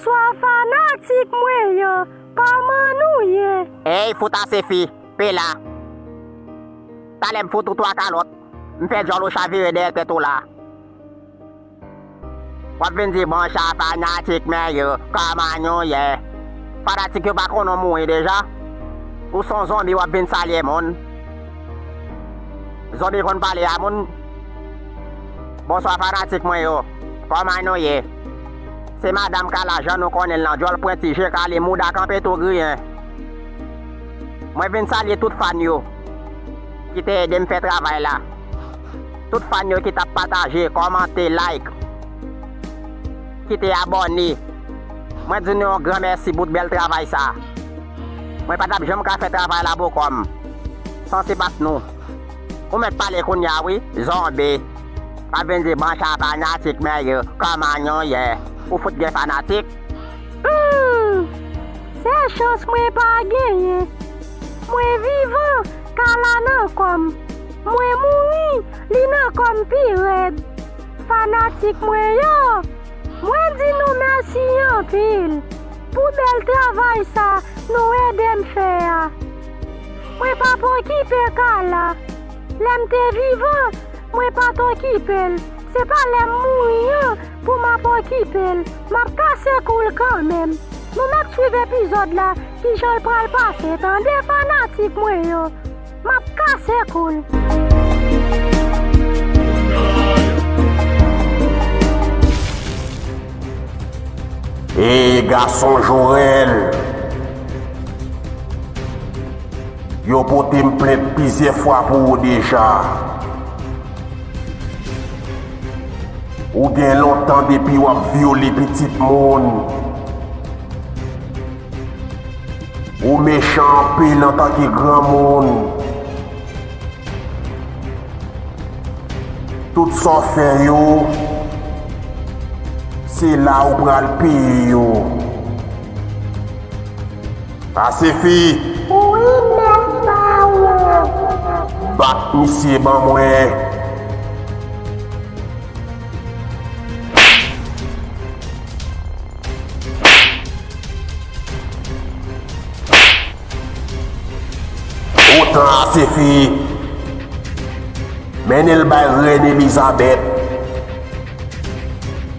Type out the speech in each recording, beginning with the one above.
Bonsoir fanatique moi yo. Comment nous y? Hey, fouta se fi, pe la. Talem foutou toi kalot. M'fait jolo chavire derrière tête là. Wap vin di bon chat fanatique mais yo, comment nous y? Fanatique yo pa konon mourir déjà. Ou son zombie wap vin salye moun. Zombie kon parler à moun. Bonsoir fanatique moi yo. Comment nous y? C'est madame Kalajan nous connaît là, Jol Pointige Kale Mouda campé tout grien. Moi viens saluer toute fan yo qui t'a aidé me faire travail là. Toute fan yo qui t'a partagé, commenté, like, qui t'a abonné. Moi dis nous un grand merci pour bel travail ça. Moi pas d'abord jamais faire travail là beaucoup comme sans c'est pas nous. On met pas les kounya oui, zombie. Pas venir de branche à fanatique mais yo, comment non yeah. Ou foot gen fanatique? C'est chance moi pas gagné. Moi vivant, kala nan comme. Moi mouri, li nan comme pire. Fanatique moi yo. Moi dis nous merci en pile. Pour bel travail ça, nous aidem faire. Moi pas pour quitter kala. L'aime te vivant, moi pas to quitter. C'est pas les mourir pour ma quitter. M'a cassé cool quand même. Nous n'a suivi l'épisode là, qui je le prends le passé. Tant des fanatiques moi yo. M'a cassé cool. Hey garçon Jorel. Yo pote me plainte plusieurs fois pour vous déjà. Ou bien longtemps depuis ou a violé petit monde. Ou méchant pile en tant que grand monde. Tout ça fait yo. C'est là où pral payer yo. Ah c'est fi. Oui, mais pas Bat monsieur ban moi. Autant c'est fait. Mais elle bay Reine Elisabeth.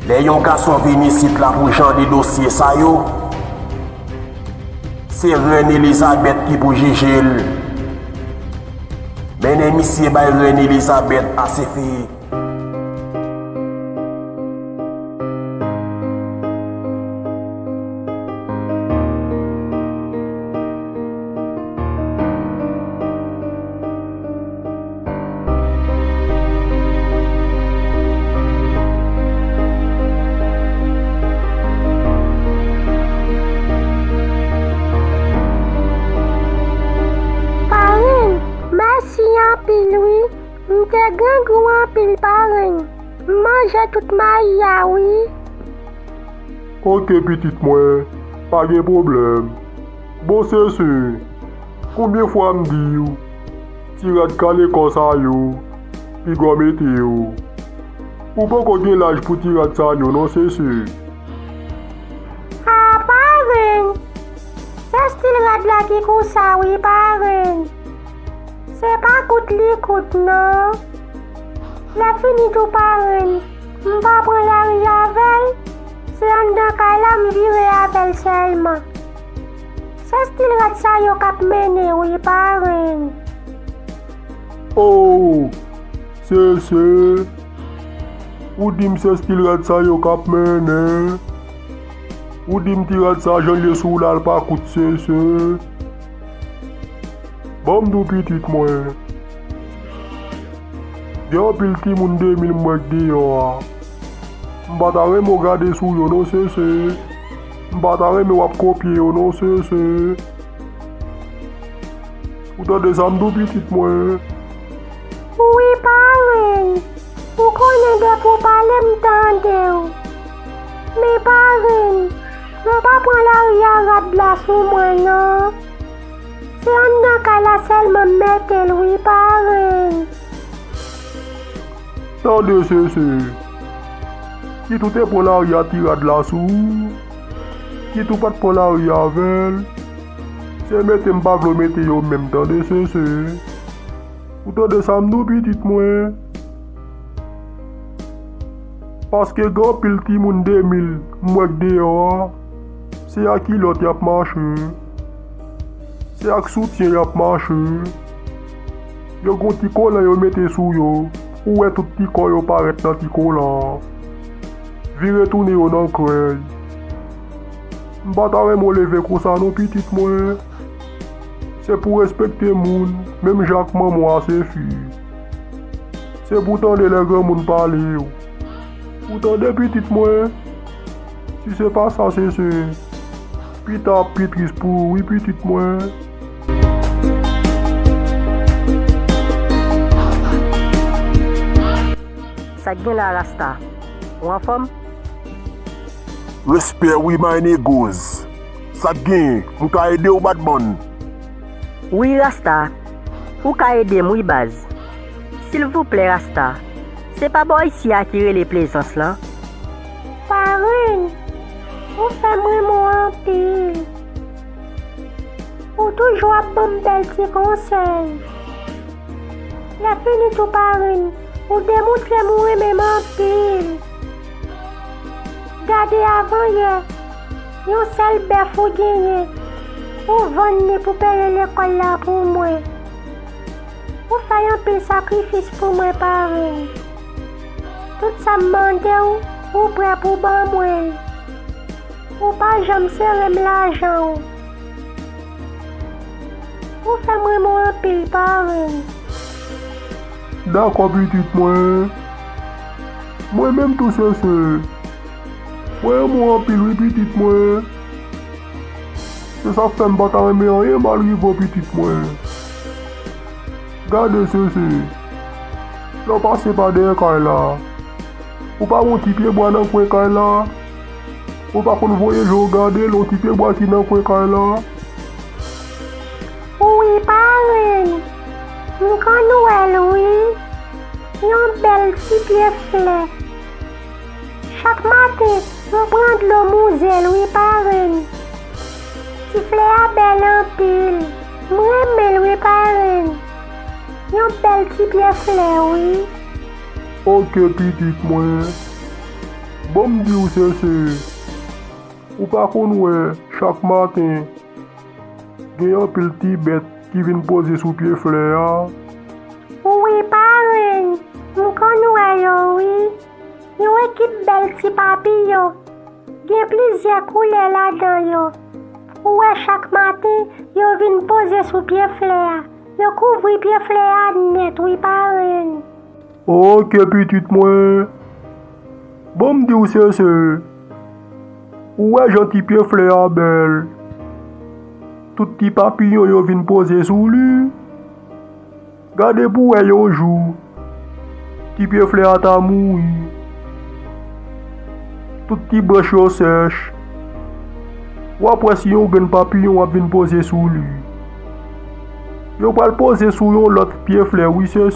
Les yon garçon vini ici là pour genre des dossiers ça yo. C'est Reine Elisabeth qui pour juger. Mais les monsieur bay Reine Elisabeth a c'est fait. pile oui. M'te gangou en pile pareil. Manger toute ma ya oui. Ok petite moi, pas de problème. Bon c'est sûr. Combien fois m'di ou? Tirade calé comme ça yo. Puis go mette yo. Ou pas qu'on ait l'âge pour tirer ça yo, non c'est sûr. Ah pareil. C'est style rad là qui comme ça oui pareil. C'est pas coûte li coûte non. La fini tout pareil. M'pas prendre la rue avec. C'est en dans kala m'vire avec seulement. C'est style rad ça yo kap mené oui pareil. Oh, c'est. Ou dim c'est style rad ça yo kap mené. Ou dim ti rad ça j'en les sous là pas coûte c'est. Bon d'où petite moi. Y'a pile ti moun 2000 mwek di yo. M'batare mo gade sou yo non c'est. M'batare me wap copier yo non c'est. Ou t'as des âmes d'où petite moi. Oui, pareil. Vous connaissez pour parler m'tendre. Mais pareil, je ne pas prendre la riara de la sous moi non. C'est un cas la seulement mettre oui pareil. Attendez c'est. Si tout est pour la riara tira de la sous. Qui tout pas de polari avec. C'est mettre m'bavlo mettre yo même temps de ceci. Ou temps de ça nous petit moi. Parce que grand pile ti moun 2000 moi dehors. C'est à qui l'autre y a marché. C'est à qui soutien y a marché. Yo gon ti kola yo mette sou yo. Ou est tout ti ko yo paraît dans ti kola. Vire tourner yo dans creux. M'batare mon lever comme ça non petit moi. C'est pour respecter moun, même Jacques maman ses filles. C'est pour tendre les grands moun parler. Pour tendre petit moi. Si c'est pas ça c'est Pita Pitris pour oui petit moi. Ça gagne la rasta. Ou en forme? Respect oui my niggas. Ça gagne, on ka aider au Batman. Oui rasta. Ou ka aider moi base. S'il vous plaît rasta. C'est pas bon ici à tirer les plaisances là. Parraine, ou fait vraiment un pile. Ou toujours à bon bel petit conseil. La fini tout parraine. Ou démontrer moi même en pile. Gardez avant hier. Yon seul bœuf ou gagné. Ou vendre pour payer l'école là pour moi. Ou faire un peu sacrifice pour moi parraine. Tout ça m'mande ou prêt pour ban moi. Ou pas jamais serrer l'argent. Ou fait vraiment un peu parraine. D'accord petit moi. Moi-même tout ça c'est. Moi en pile oui petit moi. C'est ça fait me battre mais rien malgré vos petites moi. Gardez ceci. Là passez pas derrière là. Ou pas mon petit pied bois dans coin là. Ou pas qu'on voyage regarder l'autre petit pied bois qui dans coin là. Oui parraine. Quand Noël oui. Yon bel petit pied fleur. Chaque matin, on prend de l'eau mouselle, oui, parraine. Si fleur a belle en pile, moi, mais oui, parraine. Yon bel petit pied fleur, oui. Ok, petite moi. Bon me dit où c'est. Ou pas qu'on ouais, chaque matin, il y a un petit bête qui vient poser sous pied fleur. Oui, parraine. Nous oui. Yon équipe belle petit papillon. Gen plusieurs couleurs là-dedans yo. Ouais, chaque matin, yo vinn poser sous pied fleur. Yo couvre pied fleur net, oui, parraine. Ok, petite moi. Bon me dit où c'est. Ouais, gentil pied fleur belle. Tout petit papillon yo vinn poser sous lui. Gardez pour yo joue. Petit pied fleur ta moui. Tout petit branche yo sèche. Ou après si yon gen papillon a vinn poser sous lui. Yo pral poser sous yon l'autre pied fleur, oui c'est.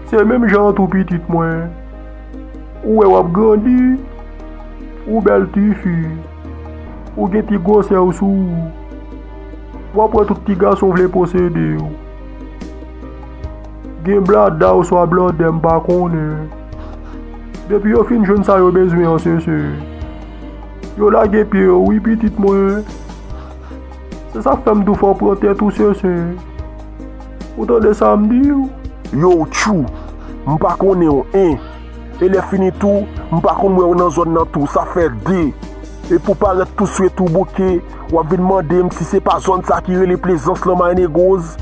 C'est même genre tout petit moi. Ou wap grandi. Ou belle ti fille. Ou gen ti gosse ou sous. Ou après tout petit garçon vle posséder. Gen blad da ou soit blad dem pa konnen. Depuis yo fin jeune ça yo besoin en c'est. Yo la gen pied oui petite moi. C'est ça fait m'dou faut prendre tout c'est. Autant de samedi. Yo chou, m'pa konnen ou un. Et les fini tout, m'pa konnen ou dans zone nan tout, ça fait deux. Et pour paraître tout suite tout bouquet, ou a demander si c'est pas zone ça qui les plaisance là my niggas.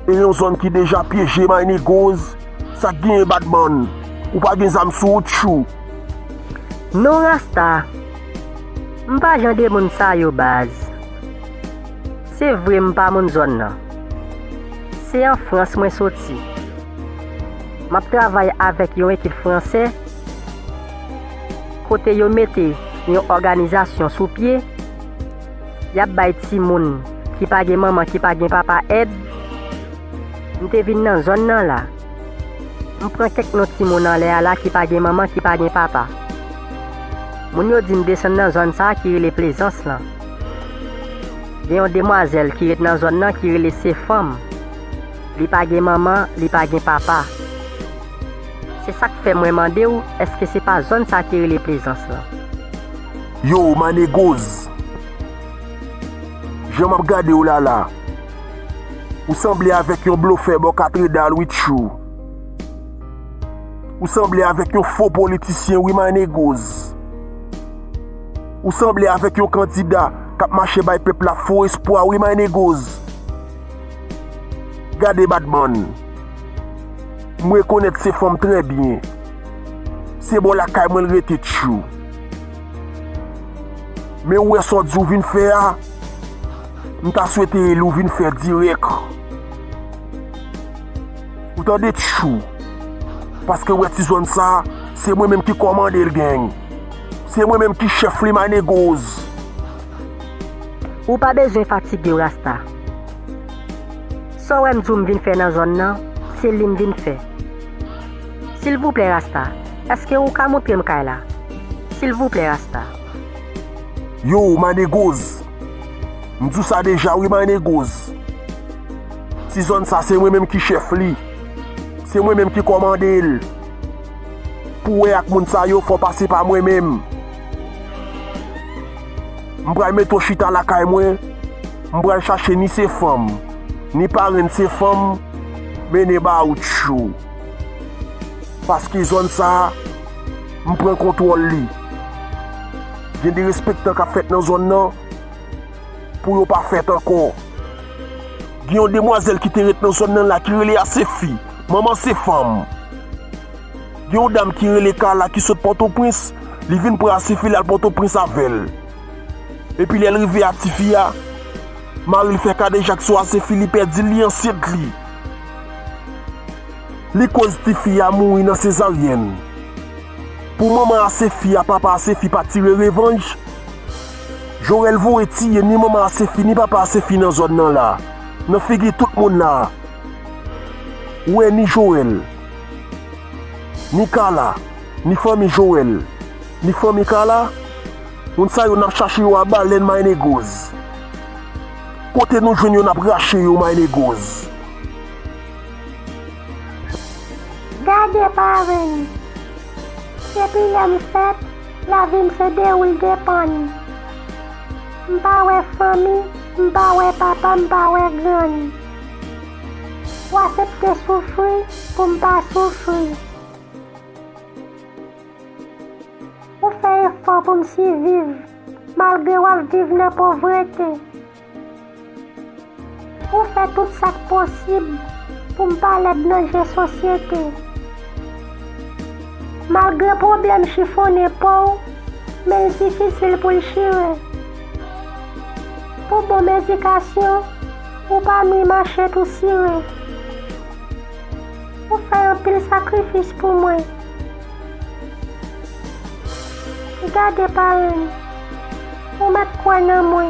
Et une zone qui déjà piégé my niggas, ça gagne Batman. Ou pas gen zam sou chou. Non rasta. M'pa jande moun sa yo base. C'est vrai m'pa moun zone là. C'est en France moi sorti. M'a travaille avec une équipe français. Côté yo mette une organisation sous pied. Y a bay ti moun qui pa gen maman qui pa gen papa aide. M'te vinn nan zone nan là. M'prend quelques notre ti moun en l'air là qui pa gen maman qui pa gen papa. Moun yo di m'descend dans zone ça qui les plaisance là. Gen yon demoiselle qui est dans zone là qui relè ses femmes. Li pa gen maman, li pa gen papa. C'est ça qui fait moi demander ou est-ce que c'est pas zone ça qui relè plaisance là. Yo, Manégoz. Je m'ap gade ou là. Ou semblez avec un bluffeur bon cathédrale with chou. Ou semblez avec un faux politicien oui Manégoz. Ou semblez avec un candidat qui marche by peuple la faux espoir oui Manégoz. Gade Batman. Moi connaître ces femmes très bien. C'est bon la caille moi le rete chou. Mais où est-ce que vous venez faire? Je t'ai souhaité vous venir faire direct. Vous t'en êtes chou. Parce que ouais, zone ça, c'est moi-même qui commande le gang. C'est moi-même qui chef les Manégoz. Ou pas besoin de fatiguer Rasta. So ouais m'dou m'vin faire dans zone nan, c'est lui m'vin faire. S'il vous plaît Rasta, est-ce que vous pouvez montrer m'kay là? S'il vous plaît Rasta. Yo Manégoz. M'dou ça déjà oui Manégoz. Si zone ça c'est moi-même qui chef li. C'est moi-même qui commande il. Pour ak moun sa yo faut passer par moi-même. M'bral mettre chita la kay moi. M'bral chercher ni ses femmes, ni parents ses femmes, mais ne ba ou chou. Parce que zone ça m'prend contrôle li. J'ai des respectants qu'a fait dans zone nan pour yo pas fait encore. Gen yon demoiselle qui te rete dans zone nan la qui relè à ses filles, maman ses femmes. Gen yon dame qui relè Kala qui saute Port-au-Prince, li vinn pour ses filles à Port-au-Prince avec. Et puis elle rive à Tifia, Marie fait ka déjà que soit ses filles li perdi li enceinte li. Li cause Tifia mouri dans césarienne. Pour maman à ses filles, papa à ses filles pas tirer revanche. Joël vou eti ni maman à ses filles ni papa à ses filles dans zone nan là. Nan figi tout le monde là. Ouais ni Joël, ni Kala, ni famille Joël, ni famille Kala. On sa yo n'a cherché yo à balen Manégoz. Côté nous jeunes yo n'a raché yo Manégoz. Gade parents. Depuis l'homme fait, la vie se déroule dépend. M'pa ouais famille, m'pa ouais papa, m'pa ouais grand. Ou accepter souffrir pour m'pa souffrir. Ou faire effort pour me survivre, malgré ou vivre dans la pauvreté. Ou faire tout ça possible pour me parler de notre société. Malgré le problème chiffonné pour, mais c'est difficile pour le chirer. Pour bonne médication, ou pas mi marcher tout ciré. Ou faire un pile sacrifice pour moi. Regardez parents, ou mettre quoi dans moi.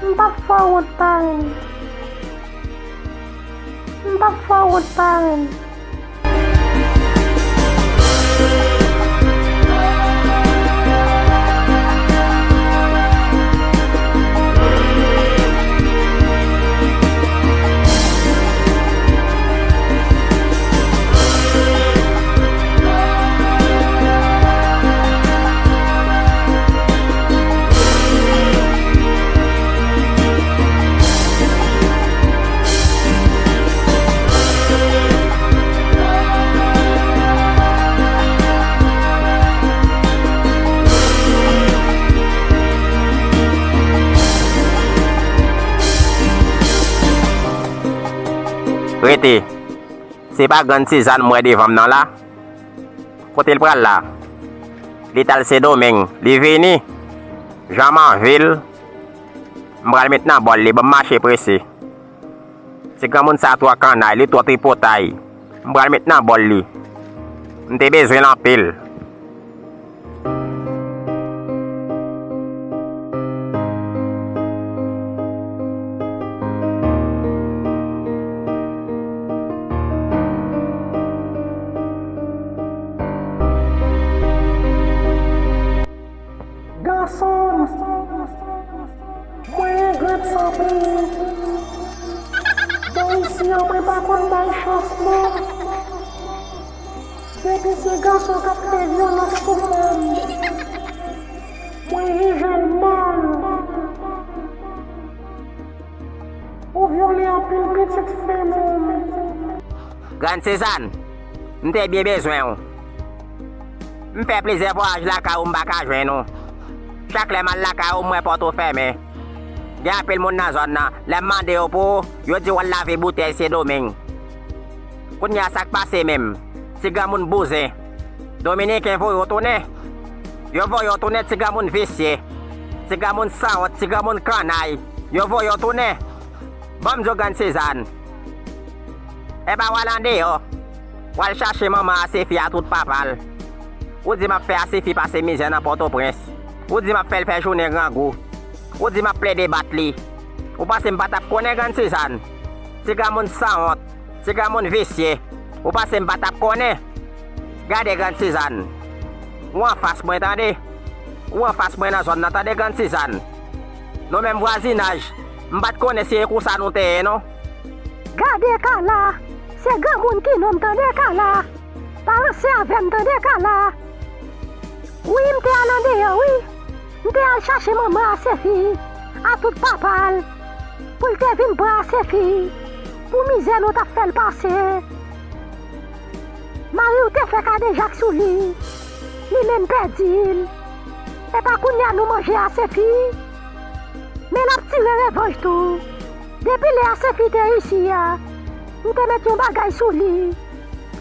M'pas fort de parents. M'pas fort de parents. Rete, c'est pas grande Cézanne moi devant nan là. Côté le pral là. L'étal c'est domaine, li vini. Jean-Manville. M'bral maintenant bol li bon marché pressé. C'est grand monde ça trois canaille, li trois tripotaille. M'bral maintenant bol li. M'te besoin l'empile. garçon, mwen gred sanpri. Bon isi an mwen pa kon bay chans non. Depi se garçon kap fe violans sou fem. Mwen rejel mal. Ou viole an pil petit fem. Grande Cézanne, m'te bien besoin ou. M'fait plaisir voyage la ka ou m'baka jwen nou. Chaque le mal la ka ou mwen porte fermé. Gen apel moun nan zon nan, le mande yo pou, yo di wal lave bouteille se doming. Koun ya sak pase mem, si gan moun bouze. Dominique vo yo tourne. Yo vo yo tourne si gan moun visye. Si gan moun saot, si gan moun kanay. Yo vo yo tourne. Bam jo Grande Cézanne. E ba walande yo. Wal chache maman a se fi a tout papal. Ou di map fe a se fi pase mizè nan Port-au-Prince. Ou di map fel fe jounen rangou. Ou di map ple de bat li. Ou pase mbatap konen Grande Cézanne. Si gan moun saot, si gan moun visye. Ou pase mbatap konen. Gade Grande Cézanne. Ou an fas mwen tande. Ou an fas mwen nan zon nan tande Grande Cézanne. Non men voisinage. Mbat konen si e kousa nou teye non. Gade kala, se gen moun ki nom tande kala. Parase avem tande kala. Oui, mte alande yo, oui. Mte al chache maman a se fi. A tout papal. Pou lte vin bra a se fi. Pou mize nou ta fel pase. Mari ou te fe kade jak sou li. Li men pedil. E pa koun ya nou manje a se fi. Men ap tire revanj tou. Depi le a se fi te isi ya. Mte met yon bagay sou li.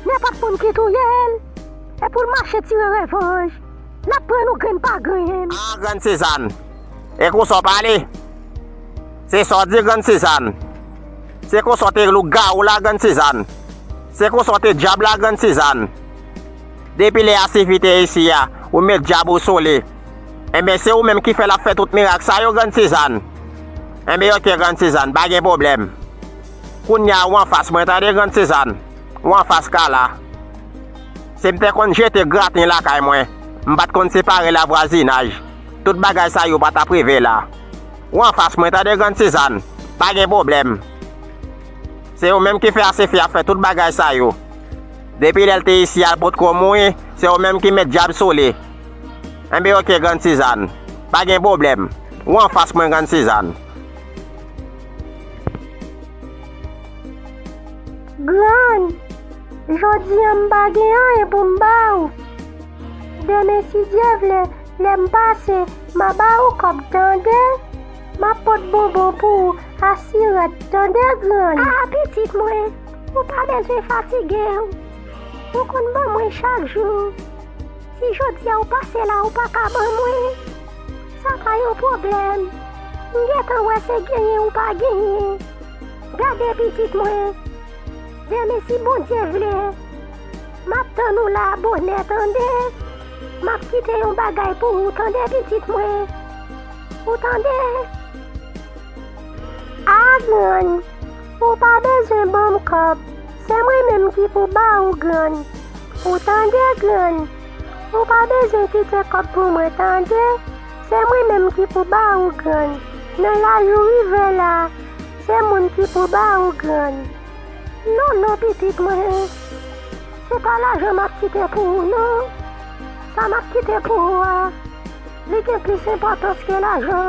Ne pat moun ki tou yel. E pou l'marche tire revanj. La pren ou gren pa gren. Ah, Grande Cézanne. E kou so pale? Se so di Grande Cézanne. Se kou so te lou ga ou la Grande Cézanne. Se kou so te diab la Grande Cézanne. Depi le a se fi te isi ya. Ou met diab ou sole. Ebe se ou menm ki fe la fe tout mirak sa yo Grande Cézanne. Ebe yo ke Grande Cézanne, bagen problem. Koun ya ou an fas mwen tade Grande Cézanne. Ou an fas ka la. Se mte kon jete gratin la kay mwen. Mbat kon separe la voisinage. Tout bagay sa yo bata prive la. Ou an fas mwen tade Grande Cézanne. Bagen problem. Se ou menm ki fe ase fi a fe tout bagay sa yo. Depi del te isi al pot kon mwen, se ou menm ki met diab sole. Ebe yo ke Grande Cézanne. Bagen problem. Ou an fas mwen Grande Cézanne. Gran, jodi an bagay an e pou mba ou. Deme si dievle, le mpase, ma ba ou kop tande. Ma pot bonbon pou asiret tande gran. Ah, petit mwen, ou pa bezwe fatige ou. Ou kon ban mwen chak jou. Si jodi a ou pase la ou pa ka ban mwen, sa pa yo problem. Nge tan wè se genye ou pa genye. Gade petit mwen. Deme si bon Dieu vle, map tan nou la bonnet tande. Map kite yon bagay pou ou tande petit mwen. Ou tande? Ah, gran, ou pa bezwen bom kop. Se mwen menm ki pou ba ou gran. Ou tande gran, ou pa bezwen kite kop pou mwen tande. Se mwen menm ki pou ba ou gran. Nan la jou rive la, se moun ki pou ba ou gran. Non, non, petit mwen. Se pa la je map kite pou ou, non. Sa map kite pou ou. Li ke plis importans ke la je.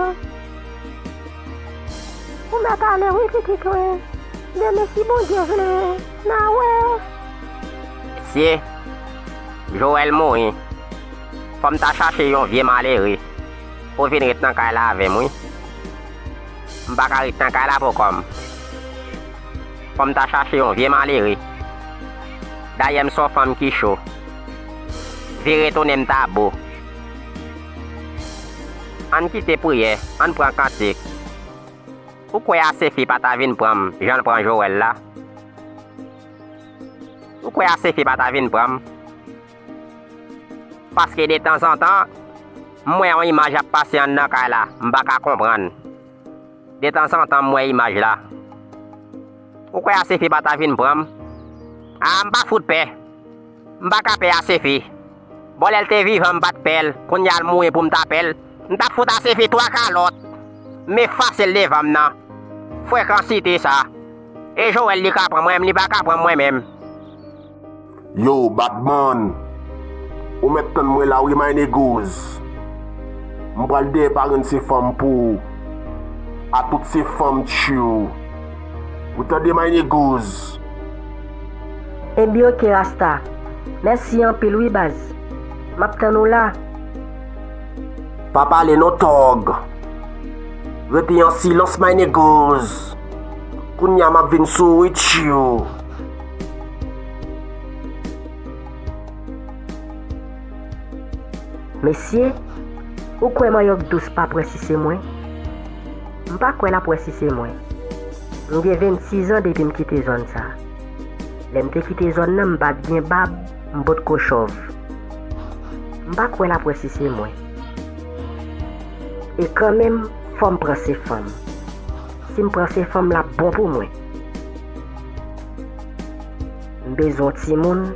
Ou mè pale oui, petit mwen. Deme si bon Dieu vle. Nan wè. Si, Joël mouri. Fom ta chache yon vie maleri. Pou vin rit nan kay la avem, oui. Mbaka rit nan kay la pou kom. Fom ta chache yon vie maleri. Dayem son fom ki chou. Vire tonem tabo. An kite pouye, an pran kantik. Ou kwe ase fi pata vin pram, jan pran Joël la? Ou kwe ase fi pata vin pram? Paske de tan san tan, mwen yon imaj ap pase an nan kay la, mbaka kompran. De tan san tan mwen imaj la. Ou kwe ase fi pata vin pram? A mba fout pe. Mba ka pe ase fi. Bol el te vive mbat pel, kon yal mouye pou mta pel. M'ta fout assez fait 3 calottes. Mais facile les femmes nan. Fréquencité ça. Et Joël li ka prend moi-même, li pas ka prend moi-même. Yo, Batman. Ou metten mwen la ou my niggas. M'pral de par une se femme pour. A toutes ces femmes tchou. Ou t'as de my niggas. Eh bien, ok, Rasta. Merci en pile, oui, Baz. M'attends nous là. Papa le no tog. Rete en silence my niggas. Kounya m'a vin sou with you. Monsieur, ou quoi moi yok douce pas préciser moi? M'pas quoi la préciser moi. J'ai 26 ans depuis m'quitter zone ça. L'aime te quitter zone nan m'pas bien bab, m'bot kochov. M'pas quoi la préciser moi. Et quand même, faut m'prendre ces femmes. Si m'prend ces femmes là bon pour moi. Besoin de petit monde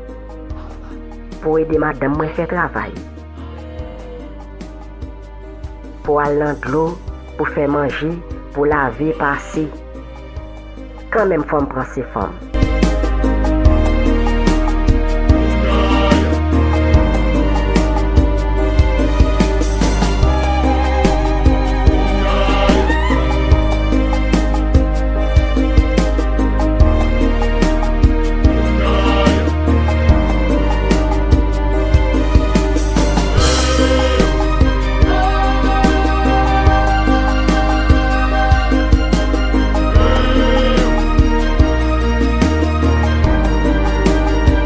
pour aider madame moi faire travail. Pour aller dans de l'eau, pour faire manger, pour laver, passer. Quand même, faut me prendre ces femmes.